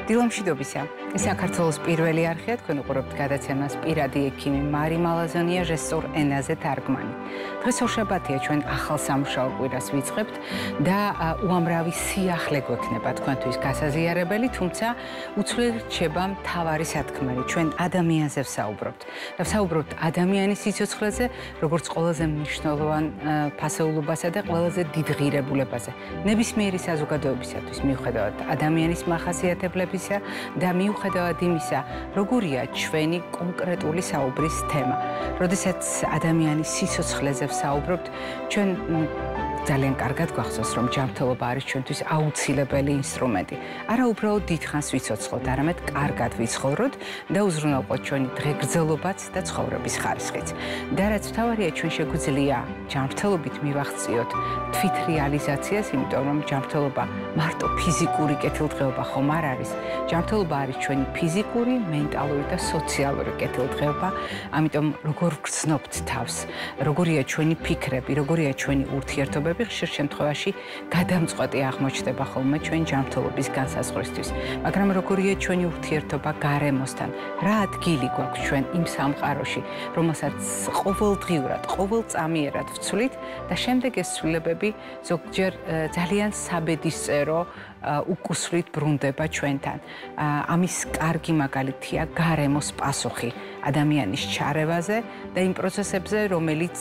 დილომშვიდობისა. ეს საქართველოს პირველი არხია, თქვენ უყურებთ გადაცემას პირადი ექიმი მარი მალაზონია ჟესტურ ენაზე თარგმანი. დღეს ორშაბათია, ჩვენ ახალ სამუშაო კვირას ვიწყებთ და უამრავი სიახლე გვექნება თქვენთვის გასაზიარებელი, თუმცა უცვლელი რჩება მთავარი სათქმელი. ჩვენ ადამიანზე ვსაუბრობთ და ვსაუბრობთ ადამიანის სიცოცხლეზე, როგორც ყველაზე მნიშვნელოვან ფასეულობასა და ყველაზე დიდ ღირებულებაზე. ნებისმიერი საზოგადოებისათვის მიუხედავად ადამიანის მახასიათებლებისა და მიუხედავად იმისა, როგორია ჩვენი კონკრეტული საუბრის თემა. როდესაც ადამიანის სიცოცხლეზე ვსაუბრობთ, ჩვენ ძალიან კარგად გვახსოვს, რომ ჯანმრთელობა არის ჩვენთვის აუცილებელი ინსტრუმენტი. არა უბრალოდ დიდხანს ვიცოცხლოთ, არამედ კარგად ვიცხოვროთ და უზრუნველყოთ ჩვენი დღეგრძელობაც და ცხოვრების ხარისხიც. და რაც მთავარია, ჩვენ შეგვიძლია ჯანმრთელობით მივახციოთ თვითრეალიზაციას, იმიტომ რომ ჯანმრთელობა მარტო ფიზიკური კეთილდღეობა ხომ არ არის. ჯანმრთელობა არის ჩვენი ფიზიკური, მენტალური და სოციალური კეთილდღეობა. ამიტომ როგორ ვგრძნობთ თავს, როგორია ჩვენი ფიქრები, როგორია ჩვენი ურთიერთობები, ხშირ შემთხვევაში გადამწყვეტი აღმოჩნდება ხოლმე ჩვენ ჯანმრთელობის განსაზღვრისთვის. მაგრამ როგორია ჩვენი ურთიერთობა გარემოსთან, რა ადგილი გვაქვს ჩვენ იმ სამყაროში, რომელსაც ყოველდღიურად, ყოველწამიერად ვცვლით და შემდეგ ეს ცვლილებები ზოგჯერ ძალიან საბედისწერო უკუსვლით ბრუნდება ჩვენთან. ამის კარგი მაგალითია გარემოს პასუხი ადამიანის ჩარევაზე და იმ პროცესებზე, რომელიც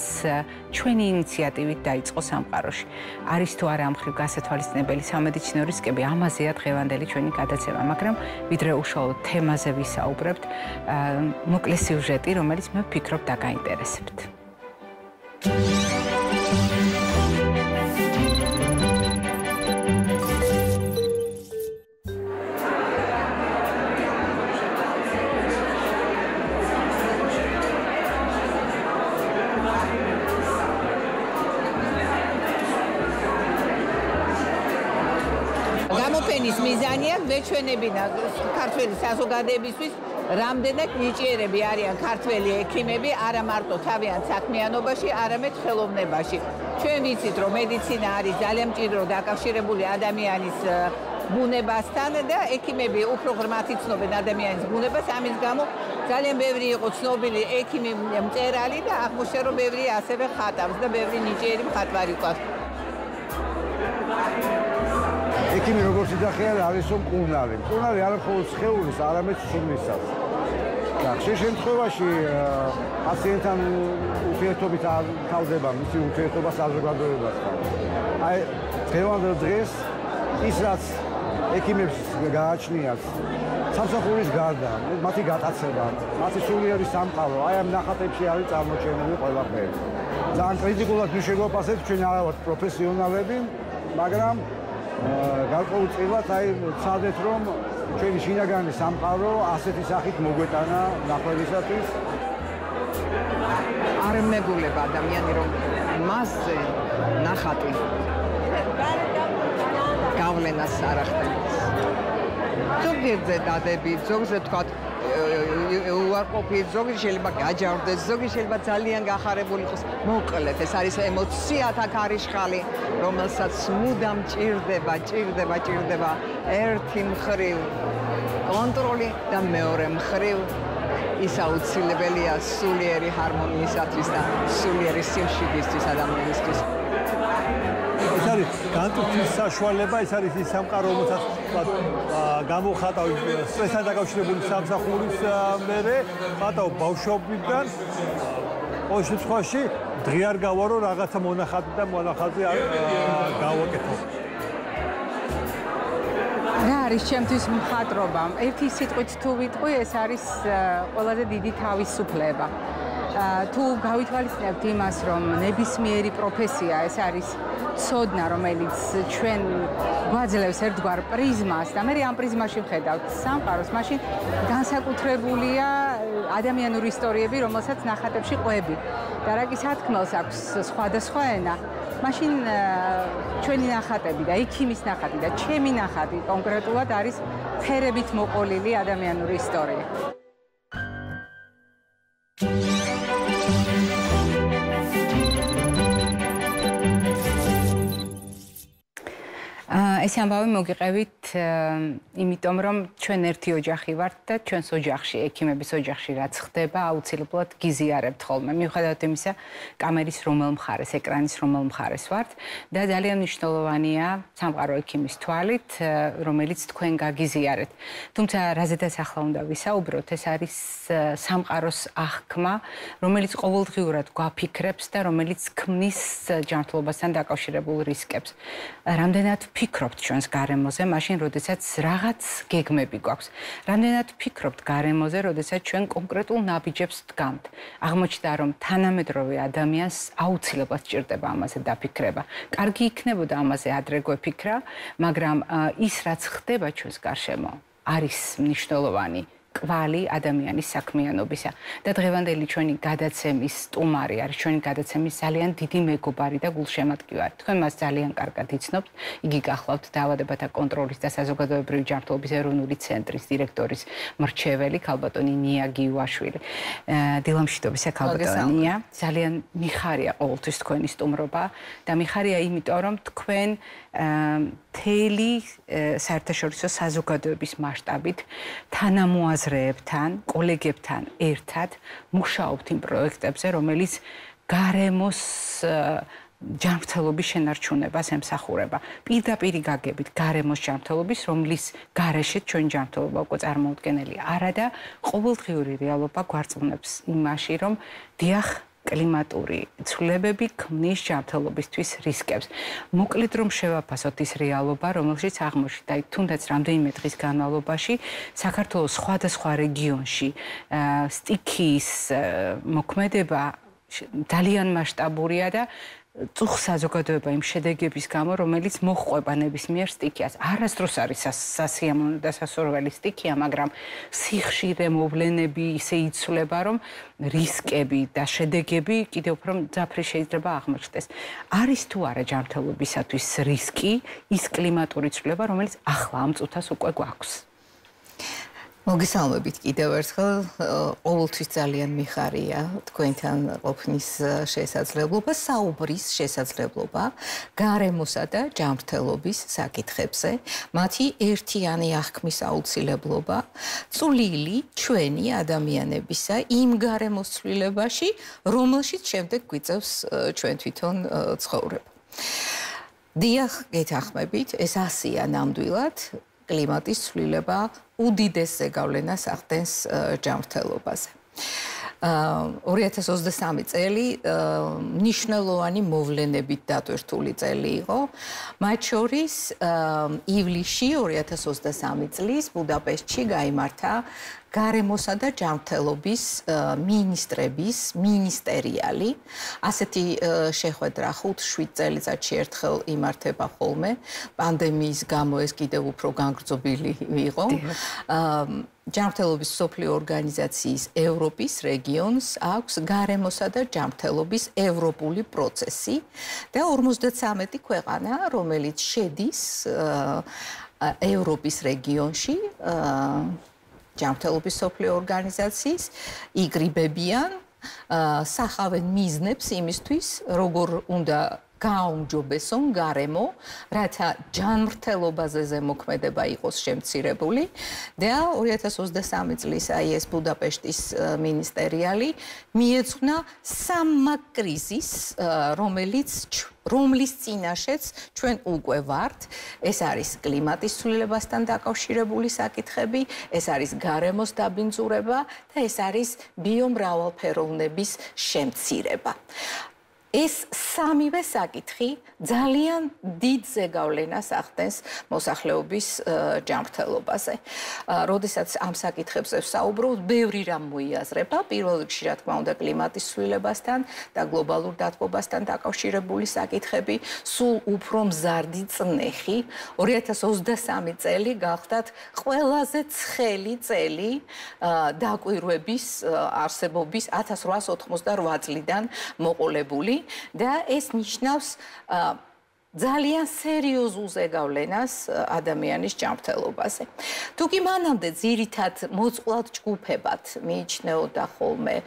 ჩვენი ინიციატივით დაიწყო სამყაროში. არის თუ არა ამ მხრივ გასათვალისწინებელი სამედიცინო რისკები, ამაზეა დღევანდელი ჩვენი გადაცემა, მაგრამ ვიდრე უშუალოდ თემაზე ვისაუბრებთ, მოკლე სიუჟეტი, რომელიც მე ვფიქრობ დაგაინტერესებთ. გამოფენის მიზანია გვეჩვენებინა ქართველი საზოგადოებისთვის, რამდენად ნიჭიერები არიან ქართველი ექიმები, არა მარტო თავიანთ საქმიანობაში, არამედ ხელოვნებაში. ჩვენ ვიცით, რომ მედიცინა არის ძალიან მჭიდრო დაკავშირებული ადამიანის ბუნებასთან და ექიმები უფრო ღრმად იცნობენ ადამიანის ბუნებას, ამის გამო ძალიან ბევრი იყო ცნობილი ექიმი მწერალი და აღმოჩნდა, რომ ბევრი ასევე ხატავს და ბევრი ნიჭიერი მხატვარი ყავს. ექიმი როგორც იძახიან, არის რომ მკურნალი. მკურნალი არა მხოლოდ სხეულის, არამედ სულისას. და ხშირ შემთხვევაში პაციენტთან ურთიერთობით არ თავდება მისი ურთიერთობა საზოგადოებასთან. აი, დღევანდელ დღეს ის რაც ექიმებს გააჩნიათ სამსახურის გარდა, მათი გატაცება, მათი სულიერი სამყარო, აი ამ ნახატებში არის წარმოჩენილი ყველაფერი. ძალიან კრიტიკულად შეგვაფასებთ, ჩვენ არა ვართ პროფესიონალები, მაგრამ გარკვეულწილად აი ვცადეთ, რომ ჩვენი შინაგანი სამყარო ასეთი სახით მოგვეტანა ნახველისათვის. არ მეგულება ადამიანი, რომ მასზე ნახატი გავლენას არ ახდენს. ზოგიერთზე დადებით, ზოგზე თქვათ უარყოფით, ზოგი შეიძლება გაჯარდეს, ზოგი შეიძლება ძალიან გახარებული იყოს. მოკლედ, ეს არის ემოციათა ქარიშხალი, რომელსაც მუდამ ჭირდება ერთი მხრივ კონტროლი და მეორე მხრივ ის აუცილებელია სულიერი ჰარმონიისათვის და სულიერი სიმშვიდისთვის ადამიანისთვის. ეს არის განტვირთვის საშუალება, ეს არის ის სამყარო, რომელსაც გამოხატავ სტრესთან დაკავშირებული სამსახურის მერე, ხატავ ბავშვობიდან. ყოველ შემთხვევაში დღე არ გავარო რაღაცა მონახატი და მონახატი არ გავაკეთო. რა არის ჩემთვის მხატვრობა? ერთი სიტყვით თუ ვიტყვი, ეს არის ყველაზე დიდი თავისუფლება. თუ გავითვალისწინებთ იმას, რომ ნებისმიერი პროფესია ეს არის ცოდნა, რომელიც ჩვენ გვაძლევს ერთგვარ პრიზმას და მე ამ პრიზმაში ვხედავთ სამყაროს, მაშინ განსაკუთრებულია ადამიანური ისტორიები, რომელსაც ნახატებში ყვები. და რა კი სათქმელს აქვს სხვადასხვა ენა, მაშინ ჩვენი ნახატები და ექიმის ნახატი და ჩემი ნახატი კონკრეტულად არის ფერებით მოყოლილი ადამიანური ისტორია. ეს ამბავი მოგიყევით იმიტომ რომ ჩვენ ერთი ოჯახი ვართ და ჩვენს ოჯახში, ექიმების ოჯახში რაც ხდება, აუცილებლად გიზიარებთ ხოლმე. მიუხედავად იმისა, კამერის რომელ მხარეს, ეკრანის რომელ მხარეს ვართ და ძალიან მნიშვნელოვანია სამყარო ექიმის თვალით, რომელიც თქვენ გაგიზიარეთ. თუმცა რაზედაც ახლა უნდა ვისაუბროთ, ეს არის სამყაროს აღქმა, რომელიც ყოველდღიურად გვაფიქრებს და რომელიც ქმნის ჯანმრთელობასთან დაკავშირებულ რისკებს. რამდენად ფიქრობთ ჩვენს გარემოზე, მაშინ, როდესაც რაღაც გეგმები გვაქვს. რამდენად ფიქრობთ გარემოზე, როდესაც ჩვენ კონკრეტულ ნაბიჯებს დგამთ. აღმოჩნდა, რომ თანამედროვე ადამიანს აუცილებლად სჭირდება ამაზე დაფიქრება. კარგი იქნებოდა ამაზე ადრე გვეფიქრა, მაგრამ ის რაც ხდება ჩვენს გარშემო, არის მნიშვნელოვანი კვალი ადამიანის საქმიანობისა და დღევანდელი ჩვენი გადაცემის სტუმარი არის ჩვენი გადაცემის ძალიან დიდი მეგობარი და გულშემატკივარი. თქვენ მას ძალიან კარგად იცნობთ. იგი გახლავთ დაავადებათა კონტროლის და საზოგადოებრივი ჯანმრთელობის ეროვნული ცენტრის დირექტორის მრჩეველი ქალბატონი ნია გიუაშვილი. დილამშვიდობისა ქალბატონი ნია. ძალიან მიხარია ყოველთვის თქვენი სტუმრობა და მიხარია იმიტომ რომ თქვენ მთელი საერთაშორისო საზოგადოების მასშტაბით თანამოაზრეებთან, კოლეგებთან ერთად მუშაობთ იმ პროექტებზე, რომელიც გარემოს ჯანმრთელობის შენარჩუნებას ემსახურება. პირდაპირი გაგებით გარემოს ჯანმრთელობის, რომლის გარეშე ჩვენი ჯანმრთელობა უკვე წარმოუდგენელია. არა და ყოველდღიური რეალობა გვარწმუნებს იმაში, რომ დიახ, კლიმატური ცვლილებები ქმნის ჯანმრთელობისთვის რისკებს. მოკლედ რომ შევაფასოთ ის რეალობა, რომელშიც აღმოჩნდა თუნდაც რამდენიმე დღის განმავლობაში საქართველოს სხვადასხვა რეგიონში სტიქიის მოქმედება ძალიან მასშტაბურია და წუხ საზოგადოება იმ შედეგების გამო, რომელიც მოჰყვება ნებისმიერ სტიქიას. არასდროს არის სასიამოვნო და სასურველი სტიქია, მაგრამ სიხშირე მოვლენები ისე იცვლება, რომ რისკები და შედეგები კიდევ უფრო მძაფრი შეიძლება აღმოჩნდეს. არის თუ არა ჯანმრთელობისათვის რისკი ის კლიმატური ცვლილება, რომელიც ახლა ამ წუთას უკვე გვაქვს? მოგესალმებით კიდევ ერთხელ, ყოველთვის ძალიან მიხარია თქვენთან ყოფნის შესაძლებლობა, საუბრის შესაძლებლობა გარემოსა და ჯანმრთელობის საკითხებზე, მათი ერთიანი აღქმის აუცილებლობა, წვლილი ჩვენი ადამიანებისა იმ გარემოს ცვლილებაში, რომელშიც შემდეგ გვიწევს ჩვენ თვითონ ცხოვრება. დიახ, გეთანხმებით, ეს ასია ნამდვილად. კლიმატის ცვლილება უდიდეს ზეგავლენას ახდენს ჯანმრთელობაზე. 2023 წელი მნიშვნელოვანი მოვლენებით დატვირთული წელი იყო. მათ შორის ივლისში 2023 წლის ბუდაპეშტში გაიმართა გარემოსა და ჯანმრთელობის მინისტრების მინისტერიალი. ასეთი შეხვედრა 5-7 წელიწადში ერთხელ იმართება ხოლმე. პანდემიის გამო ეს კიდევ უფრო განგრძობილი იყო. ჯანმრთელობის მსოფლიო ორგანიზაციის ევროპის რეგიონს აქვს გარემოსა და ჯანმრთელობის ევროპული პროცესი და 53 ქვეყანა, რომელიც შედის ევროპის რეგიონში ჯანმრთელობის მსოფლიო ორგანიზაციის იგრიბებიან, სახავენ მიზნებს იმისთვის, როგორ უნდა გააუმჯობესონ გარემო, რათა ჯანმრთელობაზე ზემოქმედება იყოს შემცირებული და 2023 წლის ეს ბუდაპეშტის მინისტერიალი მიეძღვნა სამმა კრიზისს, რომლის წინაშეც ჩვენ უკვე ვართ. ეს არის კლიმატის ცვლილებასთან დაკავშირებული საკითხები, ეს არის გარემოს დაბინძურება და ეს არის ბიომრავალფეროვნების შემცირება. ეს სამივე საკითხი ძალიან დიდ ზეგავლენას ახდენს მოსახლეობის ჯანმრთელობაზე. როდესაც ამ საკითხებზე ვსაუბრობთ, ბევრი რამ მოიაზრება, პირველ რიგში რა თქმა უნდა კლიმატის ცვლილებასთან და გლობალურ დათბობასთან დაკავშირებული საკითხები, სულ უფრო მზარდი წნეხი. 2023 წელი გახდათ ყველაზე ცხელი წელი დაკვირვების არსებობის 1888 წლიდან მოყოლებული. და ეს ნიშნავს ძალიან სერიოზულ ზეგავლენას ადამიანის ჭამრთელობაზე. თუ კი მანამდე ძირითად მოწყვლად ჯგუფებად მიიჩნეოდა ხოლმე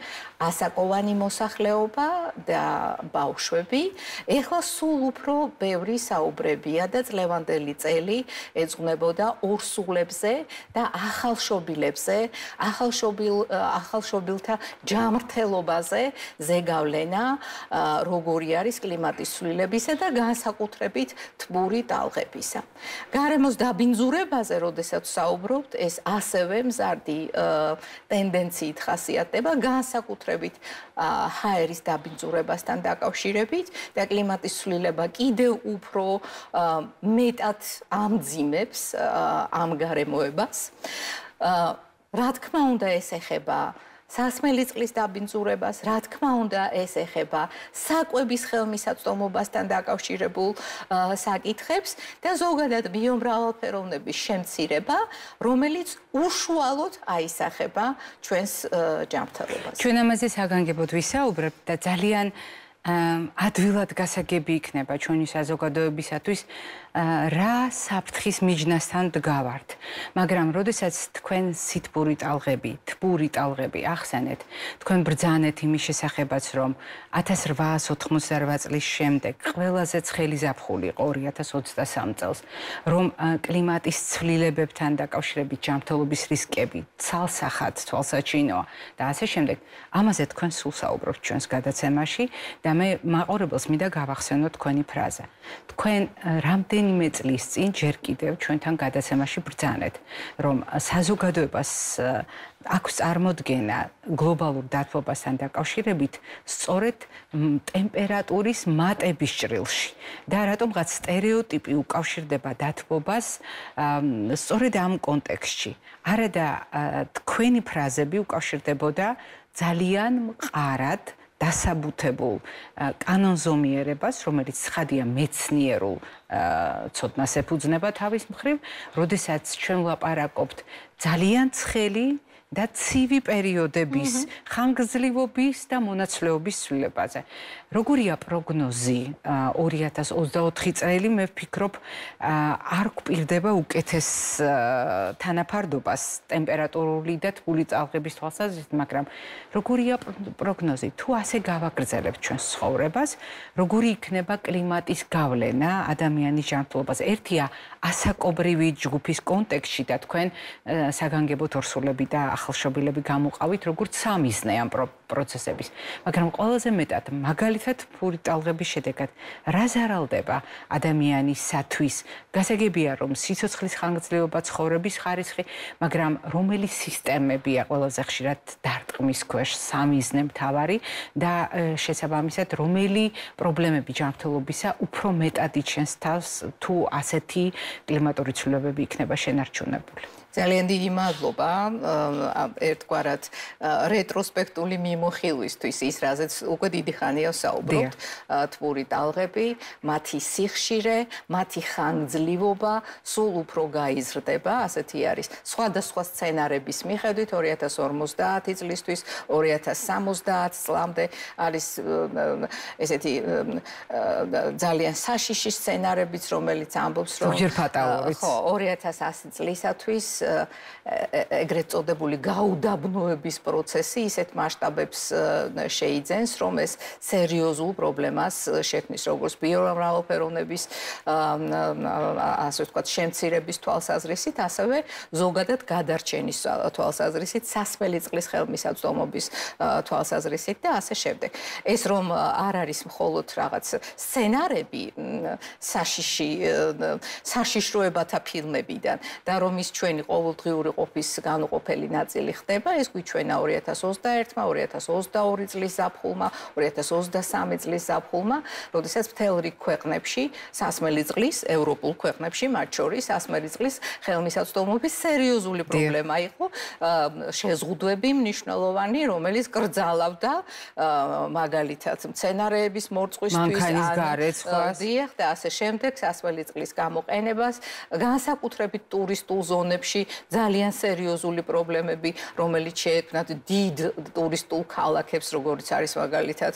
ასაკოვანი მოსახლეობა და ბავშვები, ეხლა სულ უფრო ბევრი საუბრებია და წლევანდელი წელი ეძღვნებოდა ორსულებზე და ახალშობილებზე, ახალშობილთა ჯამრთელობაზე ზეგავლენა, როგორი არის კლიმატის ცვლილებისა და განსაკუთრებით თბური ტალღებისა. გარემოს დაბინძურებაზე, როდესაც საუბრობთ, ეს ასევე მზარდი ტენდენციით ხასიათდება, განსაკუთრებით ჰაერის დაბინძურებასთან დაკავშირებით და კლიმატის ცვლილება კიდევ უფრო მეტად ამძიმებს ამ გარემოებას. რა თქმა უნდა, ეს ეხება სასმელი წყლის დაბინძურებას, რა თქმა უნდა, ეს ეხება საკვების ხელმისაწვდომობასთან დაკავშირებულ საკითხებს და ზოგადად ბიომრავალფეროვნების შემცირება, რომელიც უშუალოდ აისახება ჩვენს ჯანმრთელობას. ჩვენ ამაზე საგანგებოდ ვისაუბრებთ და ძალიან ადვილად გასაგები იქნება ჩვენი საზოგადოებისათვის რა საფრთხის მიჯნასთან დგავართ. მაგრამ როდესაც თქვენ სითბური ტალღები, თბური ტალღები ახსენეთ, თქვენ ბრძანეთ იმის შესახებაც, რომ 1888 წლის შემდეგ ყველაზე ცხელი ზაფხული იყო 2023 წელს, რომ კლიმატის ცვლილებებთან დაკავშირებით ჯანმრთელობის რისკები ცალსახად თვალსაჩინოა და ასე შემდეგ, ამაზე თქვენ სულ საუბრობთ ჩვენს გადაცემაში და მე მაყურებელს მინდა გავახსენოთ თქვენი ფრაზა. თქვენ რამდენიმე წლის წინ ჯერ კიდევ ჩვენთან გადაცემაში ბრძანეთ, რომ საზოგადოებას აქვს წარმოდგენა გლობალურ დათბობასთან დაკავშირებით სწორედ ტემპერატურის მატების ჭრილში და რატომღაც სტერეოტიპი უკავშირდება დათბობას სწორედ ამ კონტექსტში. არადა თქვენი ფრაზები უკავშირდებოდა ძალიან მყარად დასაბუთებულ კანონზომიერებას, რომელიც ცხადია მეცნიერულ ცოდნას ეფუძნება თავის მხრივ, როდესაც ჩვენ ვლაპარაკობთ ძალიან ცხელი და ცივი პერიოდების ხანგრძლივობის და მონაცვლეობის ცვლილებაზე. როგორია პროგნოზი 2024 წელი, მე ვფიქრობ, არ გვპირდება უკეთეს თანაფარდობას ტემპერატურული და თბული ტალღების თვალსაზრისით, მაგრამ როგორია პროგნოზი? თუ ასე გავაგრძელებთ ჩვენს ცხოვრებას, როგორი იქნება კლიმატის გავლენა ადამიანის ჯანმრთელობაზე? ერთია ასაკობრივი ჯგუფის კონტექსტში და თქვენ საგანგებოდ ორსულები და ახალშობილები გამოყავით როგორც სამიზნე ამ პროცესების, მაგრამ ყველაზე მეტად მაგალითად თბური ტალღების შედეგად რა ზარალდება ადამიანისათვის? გასაგებია, რომ სიცოცხლის ხანგრძლივობა, ცხოვრების ხარისხი, მაგრამ რომელი სისტემებია ყველაზე ხშირად დარტყმის ქვეშ, სამიზნე მთავარი და შესაბამისად რომელი პრობლემები ჯანმრთელობისა უფრო მეტად იჩენს თავს თუ ასეთი კლიმატური ცვლილებები იქნება შენარჩუნებული? ძალიან დიდი მადლობა ერთგვარად რეტროსპექტული მიმოხილვისთვის, ის რაზეც უკვე დიდი ხანია საუბრობთ, თბური ტალღები, მათი სიხშირე, მათი ხანგრძლივობა სულ უფრო გაიზრდება, ასეთი არის სხვადასხვა სცენარების მიხედვით 2050 წლისთვის 2070 წლამდე არის ესეთი ძალიან საშიში სცენარებიც, რომელიც ამბობს, რომ 2100 წლისათვის ეგრეთ წოდებული გაუდაბნოების პროცესი ისეთ მასშტაბებს შეიძენს, რომ ეს სერიოზულ პრობლემას შექმნის, როგორც ბიომრავალფეროვნების ასე ვთქვათ, შემცირების თვალსაზრისით, ასევე ზოგადად გადარჩენის თვალსაზრისით, სასმელი წყლის ხელმისაწვდომობის თვალსაზრისით და ასე შემდეგ. ეს რომ არ არის მხოლოდ რაღაც სცენარები საშიშროებათა ფილმებიდან და რომ ის ჩვენი ყოველდღიური ყოფის განუყოფელი ნაწილი ხდება, ეს გვიჩვენა 2021-მა, 2022 წლის ზაფხულმა, 2023 წლის ზაფხულმა, როდესაც მთელ რიგ ქვეყნებში სასმელი წყლის, ევროპულ ქვეყნებში, მათ შორის სასმელი წყლის ხელმისაწვდომობის სერიოზული პრობლემა იყო, შეზღუდვები მნიშვნელოვანი, რომელიც კრძალავდა მაგალითად მცენარეების მორწყვისთვის, და ასე შემდეგ, სასმელი წყლის გამოყენებას, განსაკუთრებით ტურისტულ ზონებში, ქვეყნებში ძალიან სერიოზული პრობლემები, რომელიც შეექმნათ დიდ ტურისტულ ქალაქებს, როგორც არის მაგალითად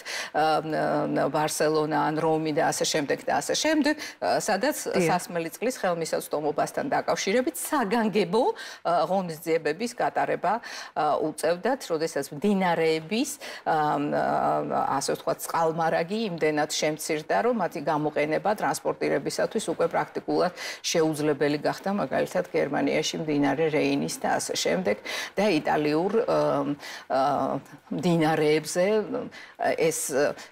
ბარსელონა ან რომი და ასე შემდეგ და ასე შემდეგ, სადაც სასმელი წყლის ხელმისაწვდომობასთან დაკავშირებით საგანგებო ღონისძიებების გატარება უწევდათ, როდესაც მდინარეების ასე ვთქვათ წყალმარაგი იმდენად შემცირდა, რომ მათი გამოყენება ტრანსპორტირებისათვის უკვე პრაქტიკულად შეუძლებელი გახდა, მაგალითად გერმანიაში მდინარე რეინის და ასე შემდეგ და იტალიურ მდინარეებზე ეს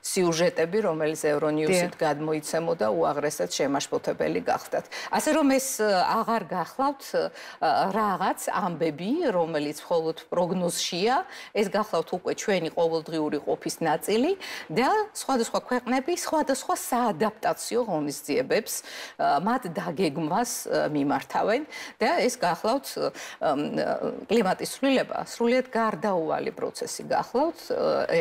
სიუჟეტები, რომელიც ევრონიუსით გადმოიცემოდა, უაღრესად შემაშფოთებელი გახდათ. ასე რომ ეს აღარ გახლავთ რაღაც ამბები, რომელიც მხოლოდ პროგნოზშია, ეს გახლავთ უკვე ჩვენი ყოველდღიური ყოფის ნაწილი და სხვადასხვა ქვეყნები სხვადასხვა საადაპტაციო ღონისძიებებს მათ დაგეგმვას მიმართავენ და ეს გახლავთ კლიმატის ცვლილება სრულიად გარდაუვალი პროცესი გახლავთ.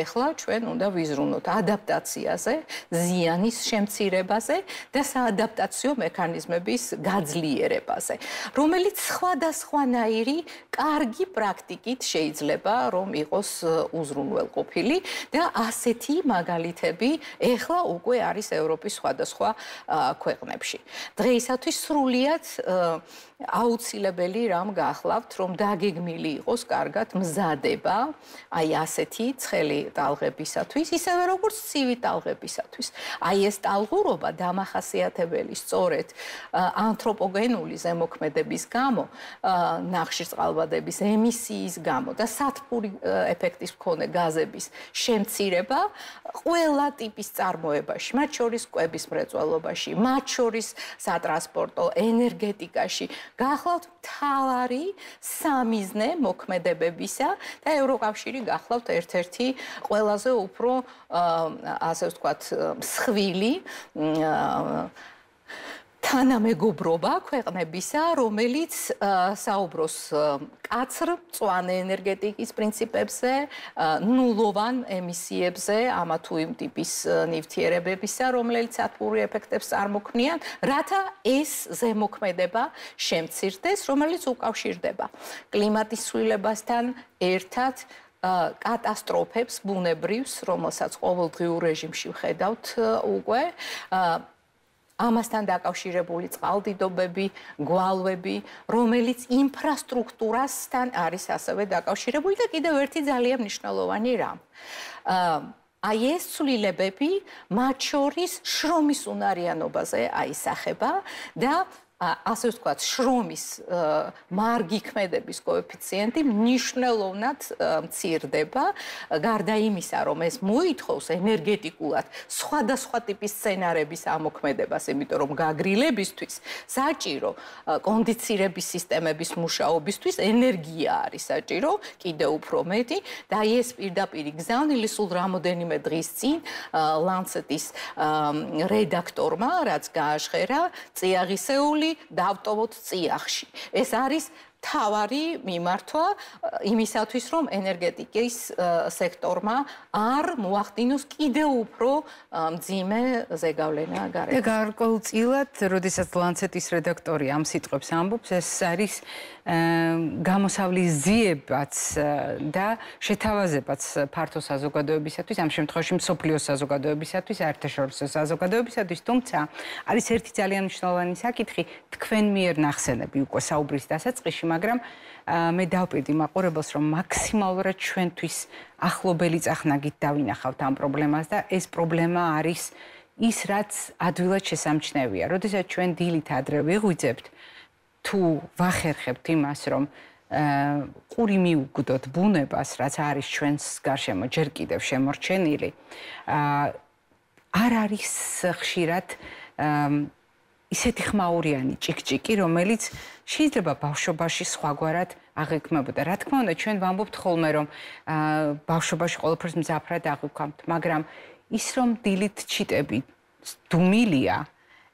ეხლა ჩვენ უნდა ვიზრუნოთ ადაპტაციაზე, ზიანის შემცირებაზე და საადაპტაციო მექანიზმების გაძლიერებაზე, რომელიც სხვადასხვანაირი კარგი პრაქტიკით შეიძლება რომ იყოს უზრუნველყოფილი და ასეთი მაგალითები ეხლა უკვე არის ევროპის სხვადასხვა ქვეყნებში. დღეისათვის სრულიად აუცილებელი რამ გახლავთ, რომ დაგეგმილი იყოს კარგად მზადება აი ასეთი ცხელი ტალღებისათვის, ისევე როგორც ცივი ტალღებისათვის. აი ეს ტალღურობა დამახასიათებელი სწორედ ანთროპოგენული ზემოქმედების გამო, ნახშირწყალბადების ემისიის გამო და სათბური ეფექტის მქონე გაზების შემცირება ყველა ტიპის წარმოებაში, მათ შორის კვების მრეწველობაში, მათ შორის სატრანსპორტო, ენერგეტიკაში გახლავთ მთავარი სამიზნე მოქმედებებისა და ევროკავშირი გახლავთ ერთ-ერთი ყველაზე უფრო ასე ვთქვათ მსხვილი თანამეგობრობა ქვეყნებისა, რომელიც საუბრობს კაცრ მწვანე ენერგეტიკის პრინციპებზე, ნულოვან ემისიებზე, ამა თუ იმ ტიპის ნივთიერებებისა, რომელიც ათბური ეფექტებს წარმოქმნიან, რათა ეს ზემოქმედება შემცირდეს, რომელიც უკავშირდება კლიმატის ცვლილებასთან ერთად კატასტროფებს ბუნებრივს, რომელსაც ყოველდღიურ რეჟიმში ვხედავთ უკვე ამასთან დაკავშირებული წყალდიდობები, გვალვები, რომელიც ინფრასტრუქტურასთან არის ასევე დაკავშირებული და კიდევ ერთი ძალიან მნიშვნელოვანი რამ. აი ეს ცვლილებები მათ შორის შრომის უნარიანობაზე აისახება და ასე ვთქვათ, შრომის მარგი ქმედების კოეფიციენტი მნიშვნელოვნად მცირდება, გარდა იმისა, რომ ეს მოითხოვს ენერგეტიკულად სხვადასხვა ტიპის სცენარების ამოქმედებას, იმიტომ რომ გაგრილებისთვის საჭირო კონდიცირების სისტემების მუშაობისთვის ენერგია არის საჭირო, კიდევ უფრო მეტი და ეს პირდაპირ იგზავნილი სულ რამოდენიმე დღის წინ ლანცეტის რედაქტორმა, რაც გააჟღერა წიაღისეული დავტოვოთ წიაღში. ეს არის თავარი მიმართვა იმისათვის, რომ ენერგეტიკის სექტორმა არ მოახდინოს კიდევ უფრო მძიმე ზეგავლენა გარეთ. და გარკვეულწილად, როდესაც ლანცეტის რედაქტორი ამ სიტყვებს ამბობს, ეს არის გამოსავლის ძიებაც და შეთავაზებაც ფართო საზოგადოებისათვის, ამ შემთხვევაში მსოფლიო საზოგადოებისათვის, საერთაშორისო საზოგადოებისათვის, თუმცა არის ერთი ძალიან მნიშვნელოვანი საკითხი, თქვენ მიერ ნახსენები უკვე საუბრის დასაწყისში, მაგრამ მე დავპირდი მაყურებელს, რომ მაქსიმალურად ჩვენთვის ახლობელი წახნაგით დავინახავთ ამ პრობლემას და ეს პრობლემა არის ის, რაც ადვილად შესამჩნევია. როდესაც ჩვენ დილით ადრე ვიღვიძებთ, თუ ვახერხებთ იმას, რომ ყური მიუგდოთ ბუნებას, რაც არის ჩვენს გარშემო ჯერ კიდევ შემორჩენილი, არ არის ხშირად ისეთი ხმაურიანი ჭიკჭიკი, რომელიც შეიძლება ბავშვობაში სხვაგვარად აღიქმებოდა. რა თქმა უნდა, ჩვენ ვამბობთ ხოლმე, რომ ბავშვობაში ყველაფერს მძაფრად აღვქვამთ, მაგრამ ის რომ დილით ჩიტები დუმილია,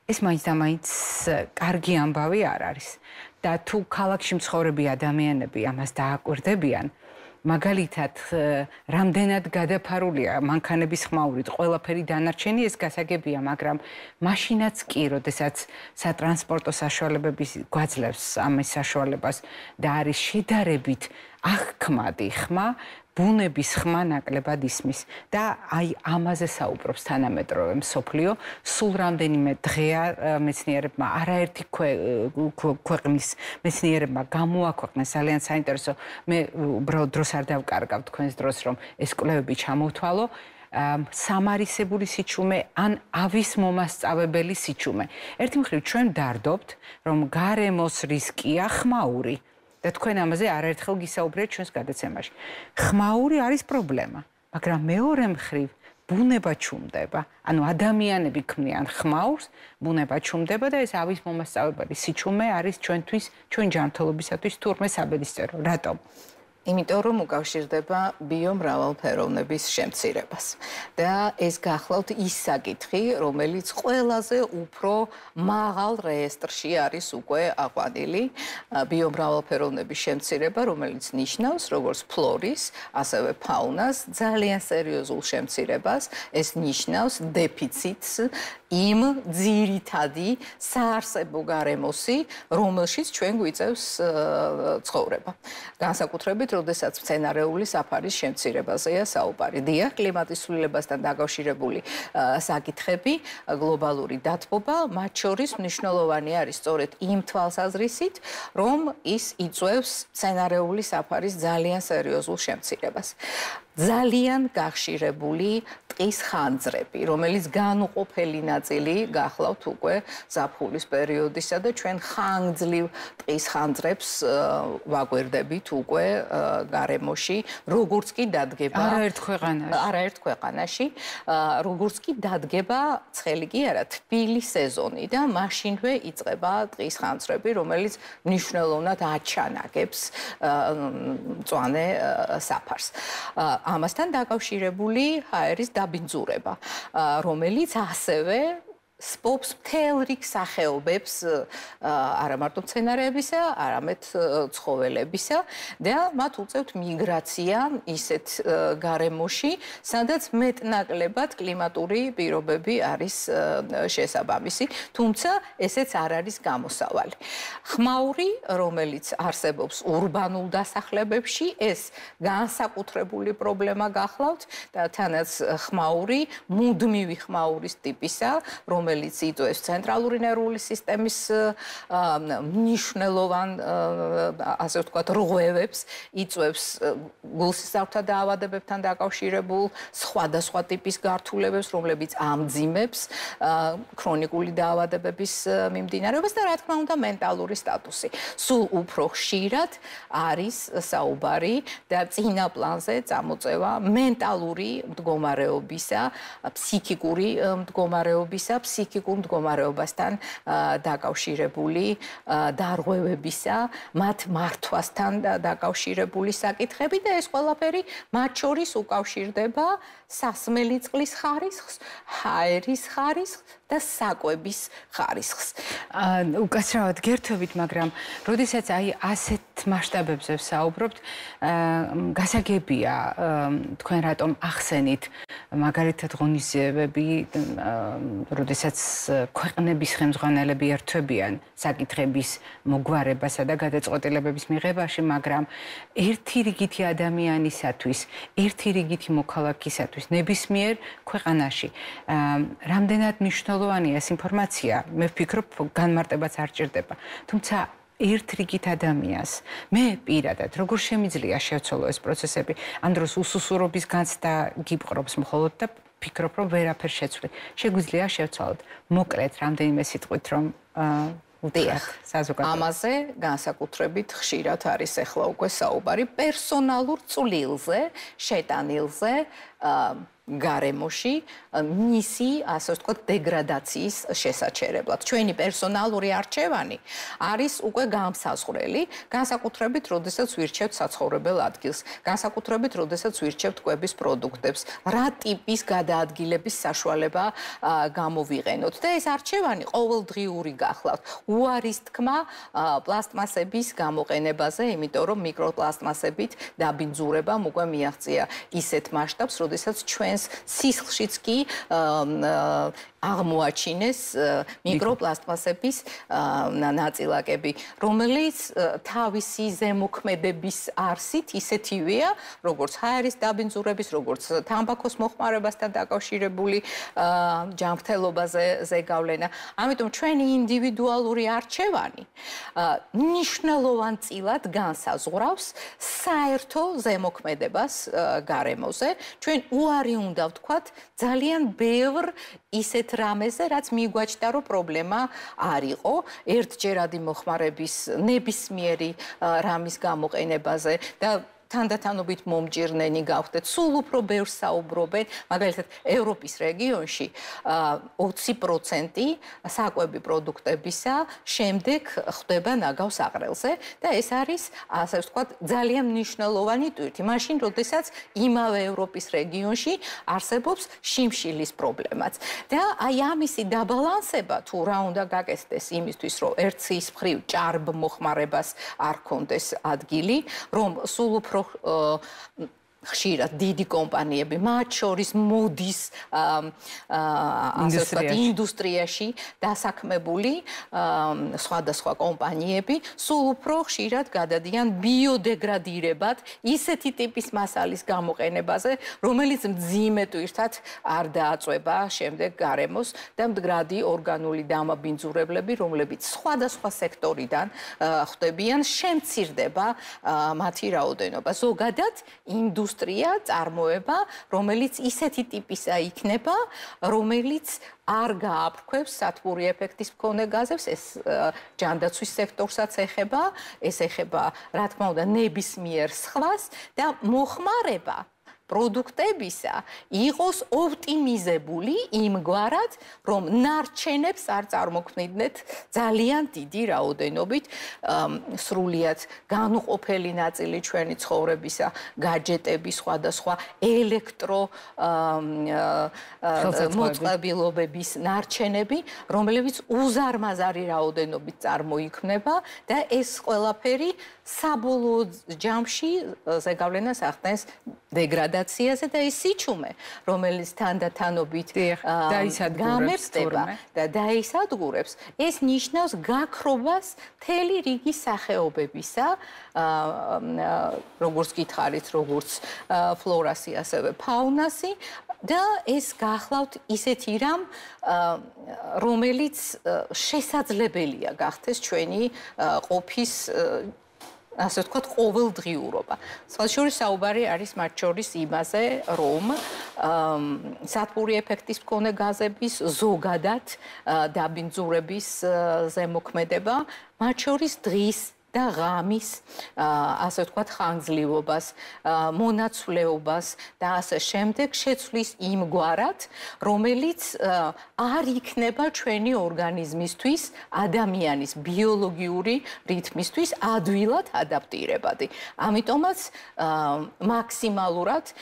ეს მაინც და მაინც კარგი ამბავი არ არის. და თუ ქალაქში მცხოვრები ადამიანები ამას დააკვირდებიან, მაგალითად, რამდენად გადაფარულია მანქანების ხმაურით, ყველაფერი დანარჩენი ეს გასაგებია, მაგრამ მაშინაც კი, როდესაც სატრანსპორტო საშუალებების გვაძლევს ამის საშუალებას და არის შედარებით აღქმადი ხმა, ბუნების ხმა ნაკლებად ისმის და აი ამაზე საუბრობს თანამედროვე მსოფლიო. სულ რამდენიმე დღეა მეცნიერებმა არაერთი ქვეყნის მეცნიერებმა გამოაქვეყნეს ძალიან საინტერესო. მე უბრალოდ დროს არ დავკარგავ თქვენს დროს, რომ ეს კვლევები ჩამოვთვალო. სამარისებული სიჩუმე ან ავის მომასწავებელი სიჩუმე. ერთი მხრივ ჩვენ ვდარდობთ, რომ გარემოს რისკია ხმაური. და თქვენ ამაზე არაერთხელ გისაუბრეთ ჩვენს გადაცემაში. ხმაური არის პრობლემა, მაგრამ მეორე მხრივ ბუნება ჩუმდება. ანუ ადამიანები ქმნიან ხმაურს, ბუნება ჩუმდება და ეს ავის მომასწავებელი სიჩუმე არის ჩვენთვის, ჩვენ ჯანმრთელობისათვის თურმე საბედისწერო. რატომ? იმიტომ რომ უკავშირდება ბიომრავალფეროვნების შემცირებას და ეს გახლავთ ის საკითხი, რომელიც ყველაზე უფრო მაღალ რეესტრში არის უკვე აყვანილი, ბიომრავალფეროვნების შემცირება, რომელიც ნიშნავს როგორც ფლორის, ასევე ფაუნას ძალიან სერიოზულ შემცირებას, ეს ნიშნავს დეფიციტს იმ ძირითადი საარსებო გარემოსი, რომელშიც ჩვენ გვიწევს ცხოვრება. განსაკუთრებით როდესაც მცენარეული საფარის შემცირებაზეა საუბარი. დიახ, კლიმატის ცვლილებასთან დაკავშირებული საკითხები, გლობალური დათბობა, მათ შორის მნიშვნელოვანი არის სწორედ იმ თვალსაზრისით, რომ ის იწვევს მცენარეული საფარის ძალიან სერიოზულ შემცირებას. ძალიან გახშირებული ტყის ხანძრები, რომელიც განუყოფელი ნაწილი გახლავთ უკვე ზაფხულის პერიოდისა და ჩვენ ხანგრძლივ ტყის ხანძრებს ვაგვერდებით უკვე გარემოში, როგორც კი დადგება არაერთ ქვეყანაში, როგორც კი დადგება ცხელი კი არა, თბილი სეზონი და მაშინვე იწყება ტყის ხანძრები, რომელიც მნიშვნელოვნად აჩანაგებს მწვანე საფარს. ამასთან დაკავშირებული ჰაერის დაბინძურება, რომელიც ასევე სპობს მთელ რიგ სახეობებს, არა მარტო მცენარეებისა, არამედ ცხოველებისა და მათ უწევთ მიგრაცია ისეთ გარემოში, სადაც მეტნაკლებად კლიმატური პირობები არის შესაბამისი, თუმცა ესეც არ არის გამოსავალი. ხმაური, რომელიც არსებობს ურბანულ დასახლებებში, ეს განსაკუთრებული პრობლემა გახლავთ და თანაც ხმაური, მუდმივი ხმაურის ტიპისა, რომელიც იწვევს ცენტრალური ნერვული სისტემის მნიშვნელოვან, ასე ვთქვათ, რღვევებს, იწვევს გულსისხლთა დაავადებებთან დაკავშირებულ სხვადასხვა ტიპის გართულებებს, რომლებიც ამძიმებს ქრონიკული დაავადებების მიმდინარეობას და რა თქმა უნდა მენტალური სტატუსი. სულ უფრო ხშირად არის საუბარი და წინა პლანზე წამოწევა მენტალური მდგომარეობისა, ფსიქიკური მდგომარეობისა, ფსიქიკურ მდგომარეობასთან დაკავშირებული დარღვევებისა, მათ მართვასთან დაკავშირებული საკითხები და ეს ყველაფერი მათ შორის უკავშირდება სასმელი წყლის ხარისხს, ჰაერის ხარისხს და საკვების ხარისხს. უკაცრავად გერთობით, მაგრამ როდესაც აი ასეთ მასშტაბებზე ვსაუბრობთ, გასაგებია თქვენ რატომ ახსენით მაგალითად ღონისძიებები, როდესაც ქვეყნების ხელმძღვანელები ერთვებიან საკითხების მოგვარებასა და გადაწყვეტილებების მიღებაში, მაგრამ ერთი რიგითი ადამიანისათვის, ერთი რიგითი მოქალაქისათვის ნებისმიერ ქვეყანაში რამდენად მნიშვნელოვანია ეს ინფორმაცია, მე ვფიქრობ, განმარტებაც არ ჭირდება. თუმცა ერთ რიგით ადამიანს მე პირადად როგორ შემიძლია შევცვალო ეს პროცესები, ამ დროს უსუსურობის განცდა გიპყრობს მხოლოდ და ფიქრობ, რომ ვერაფერ შეცვლი. შეგვიძლია შევცვალოთ. მოკლედ, რამდენიმე სიტყვით, რომ დიახ, ამაზე განსაკუთრებით ხშირად არის ახლა უკვე საუბარი პერსონალურ წვლილზე, შეტანილზე გარემოში მისი, ასე ვთქვათ, დეგრადაციის შესაჩერებლად. ჩვენი პერსონალური არჩევანი არის უკვე გამსაზღვრელი, განსაკუთრებით, როდესაც ვირჩევთ საცხოვრებელ ადგილს, განსაკუთრებით, როდესაც ვირჩევთ კვების პროდუქტებს, რა ტიპის გადაადგილების საშუალება გამოვიყენოთ და ეს არჩევანი ყოველდღიური გახლავთ. უარის თქმა პლასტმასების გამოყენებაზე, იმიტომ რომ მიკროპლასტმასებით დაბინძურებამ უკვე მიაღწია ისეთ მასშტაბს, როდესაც ჩვენს სისხლშიც კი აღმოაჩინეს მიკროპლასტმასების ნაწილაკები, რომელიც თავისი ზემოქმედების არსით ისეთივეა, როგორც ჰაერის დაბინძურების, როგორც თამბაქოს მოხმარებასთან დაკავშირებული ჯანმრთელობაზე ზეგავლენა. ამიტომ ჩვენი ინდივიდუალური არჩევანი მნიშვნელოვანწილად განსაზღვრავს საერთო ზემოქმედებას გარემოზე. ჩვენ უარი უნდა ვთქვათ ძალიან ბევრ ისეთ რამეზე, რაც მიგვაჩნდა, რომ პრობლემა არ იყო, ერთჯერადი მოხმარების ნებისმიერი რამის გამოყენებაზე და თანდათანობით მომჭირნენი გავხდეთ, სულ უფრო ბევრს საუბრობენ, მაგალითად, ევროპის რეგიონში 20% საკვები პროდუქტებისა შემდეგ ხდება ნაგავს აყრელზე და ეს არის, ასე ვთქვათ, ძალიან მნიშვნელოვანი ტვირთი. მაშინ, როდესაც იმავე ევროპის რეგიონში არსებობს შიმშილის პრობლემაც. და აი ამისი დაბალანსება თუ რა უნდა გაკეთდეს იმისთვის, რომ ერთის მხრივ ჭარბ მოხმარებას არ ქონდეს ადგილი, რომ სულ უფრო ხშირად დიდი კომპანიები, მათ შორის მოდის ასე ვთქვათ, ინდუსტრიაში დასაქმებული სხვადასხვა კომპანიები, სულ უფრო ხშირად გადადიან ბიოდეგრადირებად ისეთი ტიპის მასალის გამოყენებაზე, რომელიც მძიმე ტვირთად არ დააწვება შემდეგ გარემოს და მდგრადი ორგანული დამაბინძურებლები, რომლებიც სხვადასხვა სექტორიდან ხდებიან, შემცირდება მათი რაოდენობა. ზოგადად ინდუსტრია წარმოება, რომელიც ისეთი ტიპისა იქნება, რომელიც არ გააფრქვევს სათბური ეფექტის მქონე გაზებს, ეს ჯანდაცვის სექტორსაც ეხება, ეს ეხება, რა თქმა უნდა, ნებისმიერ სხვას და მოხმარება პროდუქტებისა იყოს ოპტიმიზებული იმგვარად, რომ ნარჩენებს არ წარმოქმნიდნეთ ძალიან დიდი რაოდენობით სრულიად განუყოფელი ნაწილი ჩვენი ცხოვრებისა, გაჯეტები, სხვადასხვა ელექტრო მოწყობილობების ნარჩენები, რომლებიც უზარმაზარი რაოდენობით წარმოიქმნება და ეს ყველაფერი საბოლოო ჯამში ზეგავლენას ახდენს დეგრადაციაზე და ის სიჩუმე, რომელიც თანდათანობით გამეფდება და დაისადგურებს, ეს ნიშნავს გაქრობას მთელი რიგი სახეობებისა, როგორც გითხარით, როგორც ფლორასი, ასევე ფაუნასი და ეს გახლავთ ისეთი რამ, რომელიც შესაძლებელია გახდეს ჩვენი ყოფის ასე ვთქვათ, ყოველდღიურობა. სხვადასხვა საუბარი არის მათ შორის იმაზე, რომ სათბური ეფექტის მქონე გაზების ზოგადად დაბინძურების ზემოქმედება, მათ შორის დღის და ღამის, ასე ვთქვათ, ხანგრძლივობას, მონაცვლეობას და ასე შემდეგ შეცვლის იმგვარად, რომელიც არ იქნება ჩვენი ორგანიზმისთვის, ადამიანის ბიოლოგიური რითმისთვის ადვილად ადაპტირებადი. ამიტომაც მაქსიმალურად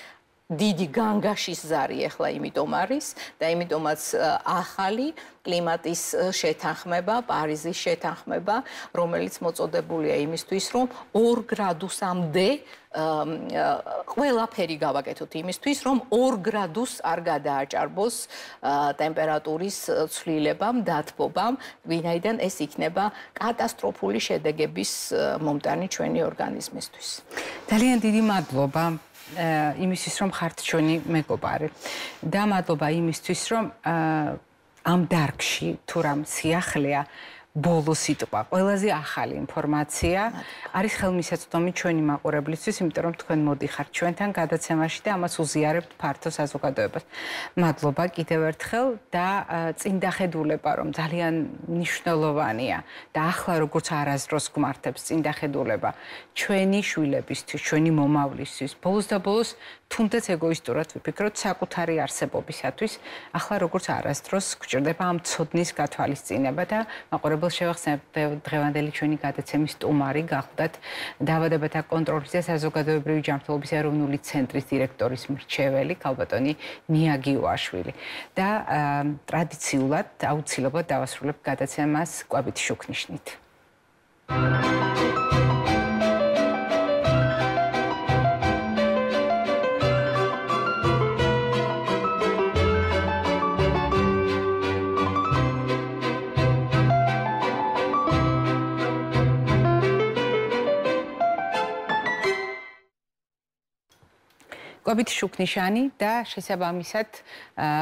დიდი განგაშის ზარი ახლა იმიტომ არის და იმიტომაც ახალი კლიმატის შეთანხმება, პარიზის შეთანხმება, რომელიც მოწოდებულია იმისთვის, რომ 2 გრადუსამდე ყველაფერი გავაკეთოთ იმისთვის, რომ 2 გრადუსს არ გადააჭარბოს ტემპერატურის ცვლილებამ, დათბობამ, ვინაიდან ეს იქნება კატასტროფული შედეგების მომტანი ჩვენი ორგანიზმისთვის. ძალიან დიდი მადლობა იმისთვის, რომ ხართ ჩვენი მეგობარი და მადლობა იმისთვის, რომ ამ დარგში თუ რამ სიახლეა ბოლო სიტყვა, ყველაზე ახალი ინფორმაცია არის ხელმისაწვდომი ჩვენი მაყურებლისთვის, იმიტომ რომ თქვენ მოდიხართ ჩვენთან გადაცემაში და ამას უზიარებთ ფართო საზოგადოებას. მადლობა კიდევ ერთხელ და წინ დახედულება, რომ ძალიან მნიშვნელოვანია და ახლა როგორც არასდროს გვმართებს წინ დახედულება ჩვენი შვილებისთვის, ჩვენი მომავლისთვის. ბოლოს და ბოლოს თუნდაც ეგოისტურად ვიფიქროთ საკუთარი არსებობისათვის, ახლა როგორც არასდროს გვჭირდება ამ ცოდნის გათვალისწინება და მაყურებელს შევახსენებთ დღევანდელი ჩვენი გადაცემის სტუმარი გახლდათ დაავადებათა კონტროლის და საზოგადოებრივი ჯანმრთელობის ეროვნული ცენტრის დირექტორის მრჩეველი ქალბატონი ნია გიუაშვილი და ტრადიციულად აუცილებლად დავასრულებთ გადაცემას კვებითი შუქნიშნით. კვებითი შუქნიშანი და შესაბამისად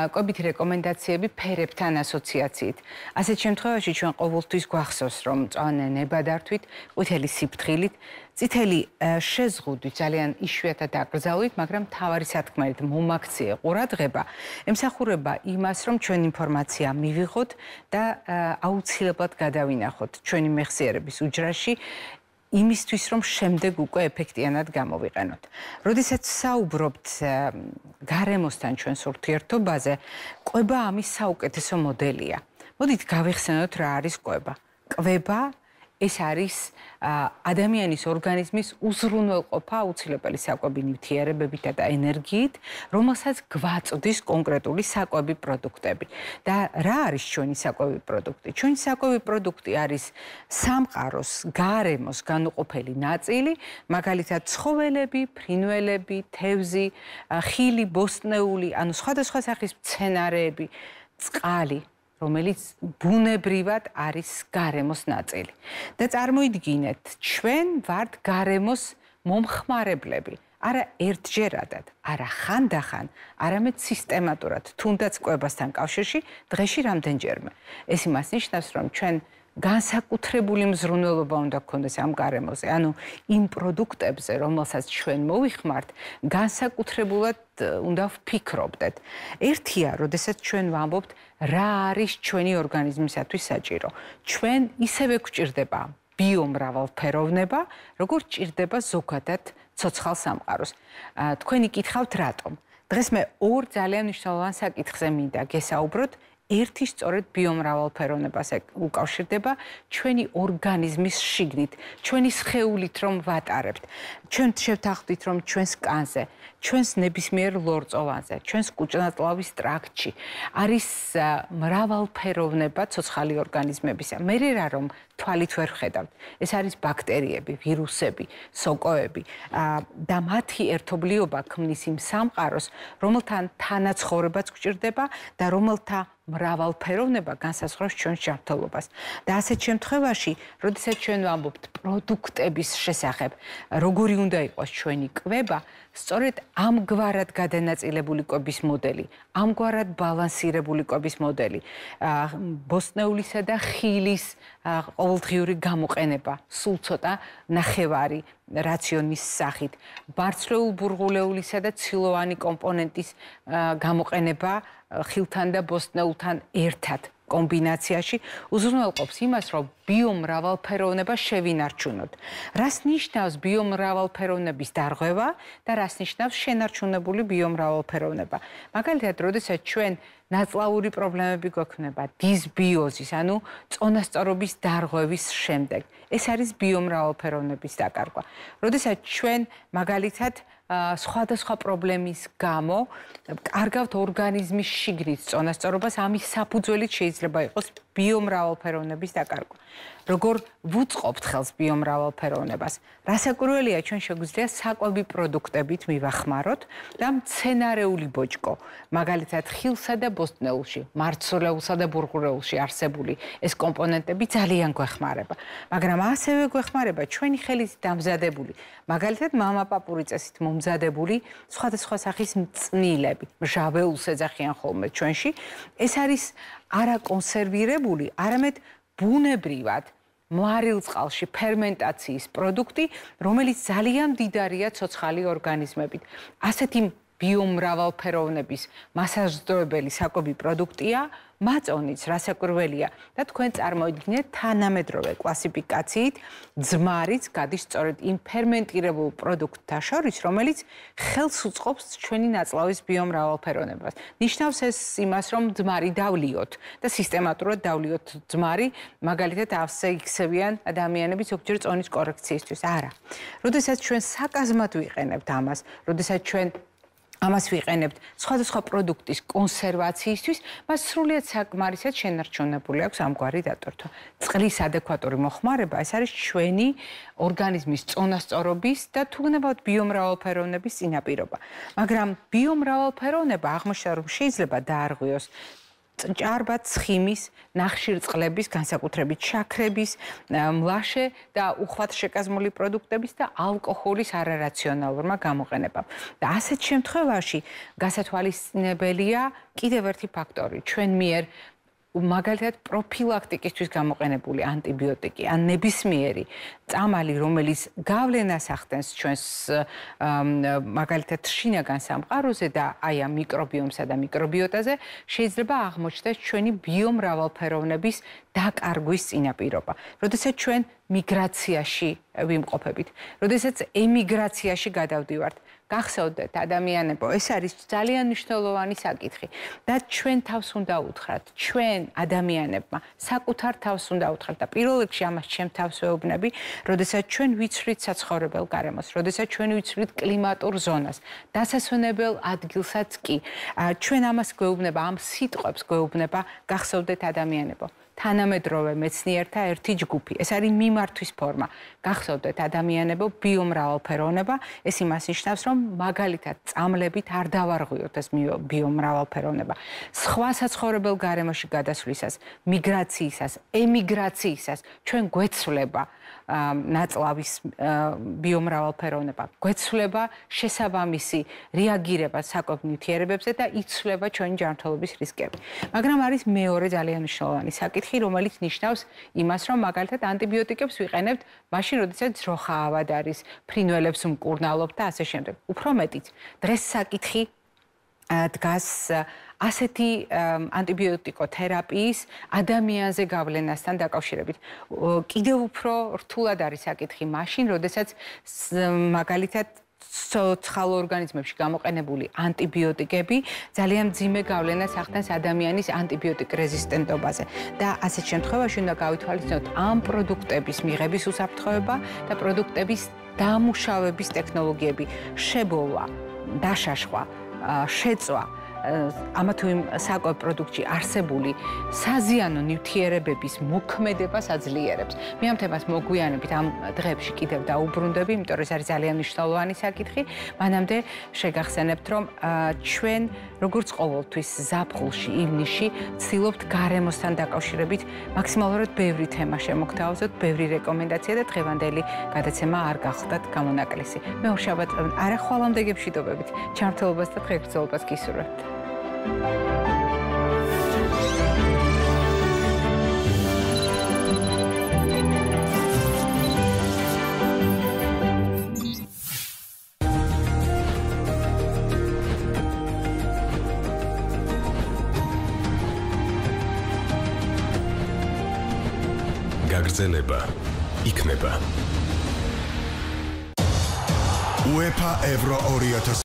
კვებითი რეკომენდაციები ფერებთან ასოციაციით. ასეთ შემთხვევაში ჩვენ ყოველთვის გვახსოვს, რომ მწვანე ნებადართვით, ყვითელი სიფრთხილით, წითელი შეზღუდვით ძალიან იშვიათად აკრძალვით, მაგრამ მთავარი სათქმელით მომაქციე ყურადღება ემსახურება იმას, რომ ჩვენ ინფორმაცია მივიღოთ და აუცილებლად გადავინახოთ ჩვენი მეხსიერების უჯრაში იმისთვის, რომ შემდეგ უკვე ეფექტიანად გამოვიყენოთ. როდესაც საუბრობთ გარემოსთან ჩვენს ურთიერთობაზე, კვება ამის საუკეთესო მოდელია. მოდით გავიხსენოთ რა არის კვება. კვება ეს არის ადამიანის ორგანიზმის უზრუნველყოფა აუცილებელი საკვები ნივთიერებებითა და ენერგიით, რომელსაც გვაწვდის კონკრეტული საკვები პროდუქტები. და რა არის ჩვენი საკვები პროდუქტი? ჩვენი საკვები პროდუქტი არის სამყაროს გარემოს განუყოფელი ნაწილი, მაგალითად ცხოველები, ფრინველები, თევზი, ხილი, ბოსტნეული, ანუ სხვადასხვა სახის მცენარეები, წყალი, რომელიც ბუნებრივად არის გარემოს ნაწილი. და წარმოიდგინეთ, ჩვენ ვართ გარემოს მომხმარებლები. არა ერთჯერადად, არა ხანდახან, არამედ სისტემატურად, თუნდაც კვებასთან კავშირში, დღეში რამდენჯერმე. ეს იმას ნიშნავს, რომ ჩვენ განსაკუთრებული მზრუნველობა უნდა გქონდეს ამ გარემოზე, ანუ იმ პროდუქტებზე, რომელსაც ჩვენ მოვიხმართ, განსაკუთრებულად უნდა ვფიქრობდეთ. ერთია, როდესაც ჩვენ ვამბობთ, რა არის ჩვენი ორგანიზმისათვის საჭირო. ჩვენ ისევე გვჭირდება ბიომრავალფეროვნება, როგორც ჭირდება ზოგადად ცოცხალ სამყაროს. თქვენი კითხავთ რატომ? დღეს მე ორ ძალიან მნიშვნელოვან საკითხზე მინდა გესაუბროთ. ერთი სწორედ ბიომრავალფეროვნებას უკავშირდება ჩვენი ორგანიზმის შიგნით, ჩვენი სხეულით რომ ვატარებთ. ჩვენ შევთანხმდით რომ ჩვენს კანზე, ჩვენს ნებისმიერ ლორწოვანზე, ჩვენს კუჭნაწლავის ტრაქტში არის მრავალფეროვნება ცოცხალი ორგანიზმებისა. მე რა რომ თვალით ვერ ვხედავთ. ეს არის ბაქტერიები, ვირუსები, სოკოები და მათი ერთობლიობა ქმნის იმ სამყაროს, რომელთან თანაცხოვრებაც გვჭირდება და რომელთა მრავალფეროვნება განსაზღვრავს ჩვენს ჯანმრთელობას. და ასეთ შემთხვევაში, როდესაც ჩვენ ვამბობთ პროდუქტების შესახებ, როგორი უნდა იყოს ჩვენი კვება, სწორედ ამგვარად გადანაწილებული კვების მოდელი, ამგვარად ბალანსირებული კვების მოდელი, ბოსტნეულისა და ხილის ყოველდღიური გამოყენება, სულ ცოტა ნახევარი რაციონის სახით, ბარცლეულ ბურღულეულისა და ცილოვანი კომპონენტის გამოყენება ხილთან და ბოსტნეულთან ერთად კომბინაციაში უზრუნველყოფს იმას, რომ ბიომრავალფეროვნება შევინარჩუნოთ. რას ნიშნავს ბიომრავალფეროვნების დარღვევა და რას ნიშნავს შენარჩუნებული ბიომრავალფეროვნება? მაგალითად, როდესაც ჩვენ ნაწლავური პრობლემები გვექნება დისბიოზის, ანუ წონასწორობის დარღვევის შემდეგ. ეს არის ბიომრავალფეროვნების დაკარგვა. როდესაც ჩვენ მაგალითად სხვადასხვა პრობლემის გამო კარგავთ ორგანიზმის შიგნით წონასწორობას, ამის საფუძველით შეიძლება იყოს ბიომრავალფეროვნების დაკარგვა. როგორ ვუწყობთ ხელს ბიომრავალფეროვნებას? რასაკვირველია, ჩვენ შეგვიძლია საკვები პროდუქტებით მივახმაროთ და მცენარეული ბოჭკო, მაგალითად ხილსა და ბოსტნეულში, მარცვლეულსა და ბურღულეულში არსებული ეს კომპონენტები ძალიან გვეხმარება. მაგრამ ასევე გვეხმარება ჩვენი ხელით დამზადებული, მაგალითად მამაპაპურიწესით მომზადებული სხვადასხვა სახის მწნილები, მჟაველს ეძახიან ხოლმე ჩვენში. ეს არის არა კონსერვირებული, არამედ ბუნებრივად მლარილ წყალში ფერმენტაციის პროდუქტი, რომელიც ძალიან მდიდარია ცოცხალი ორგანიზმებით. ასეთი ბიომრავალფეროვნების მასაჟდოებელი საკვები პროდუქტია მაწონიც, რასაკვირველია და თქვენ წარმოიდგინეთ თანამედროვე კლასიფიკაციით ძმარიც გადის სწორედ იმ ფერმენტირებულ პროდუქტთა შორის, რომელიც ხელს უწყობს ჩვენი ნაწლავის ბიომრავალფეროვნებას. ნიშნავს ეს იმას, რომ ძმარი დავლიოთ და სისტემატურად დავლიოთ ძმარი, მაგალითად ავსე იქცევიან ადამიანები ზოგჯერ წონის კორექციისთვის. არა. როდესაც ჩვენ საკაზმად ვიყენებთ ამას, როდესაც ჩვენ ამას ვიყენებთ სხვადასხვა პროდუქტის კონსერვაციისთვის, მას სრულიად საკმარისად შენარჩუნებული აქვს ამგვარი დატვირთვა. წყლის ადეკვატური მოხმარება ეს არის ჩვენი ორგანიზმის წონასწორობის და თუნდაც ბიომრავალფეროვნების წინაპირობა. მაგრამ ბიომრავალფეროვნება აღმოჩნდა, რომ შეიძლება დაარღვიოს ჭარბად ცხიმის, ნახშირწყლების, განსაკუთრებით შაქრების, მლაშე და უხვად შეკაზმული პროდუქტების და ალკოჰოლის არარაციონალურმა გამოყენებამ. და ასეთ შემთხვევაში გასათვალისწინებელია კიდევ ერთი ფაქტორი, ჩვენ მიერ მაგალითად პროფილაქტიკისთვის გამოყენებული ანტიბიოტიკი ან ნებისმიერი წამალი, რომელიც გავლენას ახდენს ჩვენს მაგალითად შინაგან სამყაროზე და აი ამ მიკრობიომსა და მიკრობიოტაზე, შეიძლება აღმოჩნდეს ჩვენი ბიომრავალფეროვნების დაკარგვის წინაპირობა. როდესაც ჩვენ მიგრაციაში ვიმყოფებით, როდესაც ემიგრაციაში გადავდივართ, გახსოვდეთ ადამიანებო, ეს არის ძალიან მნიშვნელოვანი საკითხი და ჩვენ თავს უნდა უთხრათ, ჩვენ ადამიანებმა საკუთარ თავს უნდა უთხრათ და პირველ რიგში ამას ჩემ თავს ვეუბნები, როდესაც ჩვენ ვიცვლით საცხოვრებელ გარემოს, როდესაც ჩვენ ვიცვლით კლიმატურ ზონას, დასასვენებელ ადგილსაც კი, ჩვენ ამას გვეუბნება, ამ სიტყვებს გვეუბნება, გახსოვდეთ ადამიანებო. თანამედროვე მეცნიერთა ერთი ჯგუფი. ეს არის მიმართვის ფორმა. გახსოვდეთ ადამიანებო, ბიომრავალფეროვნება, ეს იმას ნიშნავს, რომ მაგალითად წამლებით არ დავარღვიოთ ეს ბიომრავალფეროვნება. სხვა საცხოვრებელ გარემოში გადასვლისას, მიგრაციისას, ემიგრაციისას ჩვენ გვეცვლება ნაწლავის ბიომრავალფეროვნება, გვეცვლება შესაბამისი რეაგირება საკვებ ნივთიერებებზე და იცვლება ჩვენი ჯანმრთელობის რისკები. მაგრამ არის მეორე ძალიან მნიშვნელოვანი საკითხი, რომელიც ნიშნავს იმას, რომ მაგალითად ანტიბიოტიკებს ვიყენებთ მაშინ, როდესაც ძროხა ავად არის, ფრინველებს ვმკურნალობთ და ასე შემდეგ. უფრო მეტიც, დღეს საკითხი დგას ასეთი ანტიბიოტიკოთერაპიის ადამიანზე გავლენასთან დაკავშირებით. კიდევ უფრო რთულად არის საკითხი მაშინ, როდესაც მაგალითად ცოცხალ ორგანიზმებში გამოყენებული ანტიბიოტიკები ძალიან მძიმე გავლენას ახდენს ადამიანის ანტიბიოტიკ რეზისტენტობაზე. და ასეთ შემთხვევაში უნდა გავითვალისწინოთ ამ პროდუქტების მიღების უსაფრთხოება და პროდუქტების დამუშავების ტექნოლოგიები, შებოვა, დაშაშხვა, შეწვა ამა თუ იმ საკვებ პროდუქტში არსებული საზიანო ნივთიერებების მოქმედებას აძლიერებს. მე ამ თემას მოგვიანებით ამ დღეებში კიდევ დაუბრუნდები, იმიტომ რომ ეს არის ძალიან მნიშვნელოვანი საკითხი. მანამდე შეგახსენებთ, რომ ჩვენ როგორც ყოველთვის ზაფხულში, ივნისში ვცდილობთ გარემოსთან დაკავშირებით მაქსიმალურად ბევრი თემა შემოგთავაზოთ, ბევრი რეკომენდაცია და დღევანდელი გადაცემა არ გახლდათ გამონაკლისი. მე ორშაბათ არა ხვალამდე გეფშვიდობებით. ჩართულობას და დღეგრძელობას გისურვებთ. გაგრძელება იქნება UEFA Euro 2000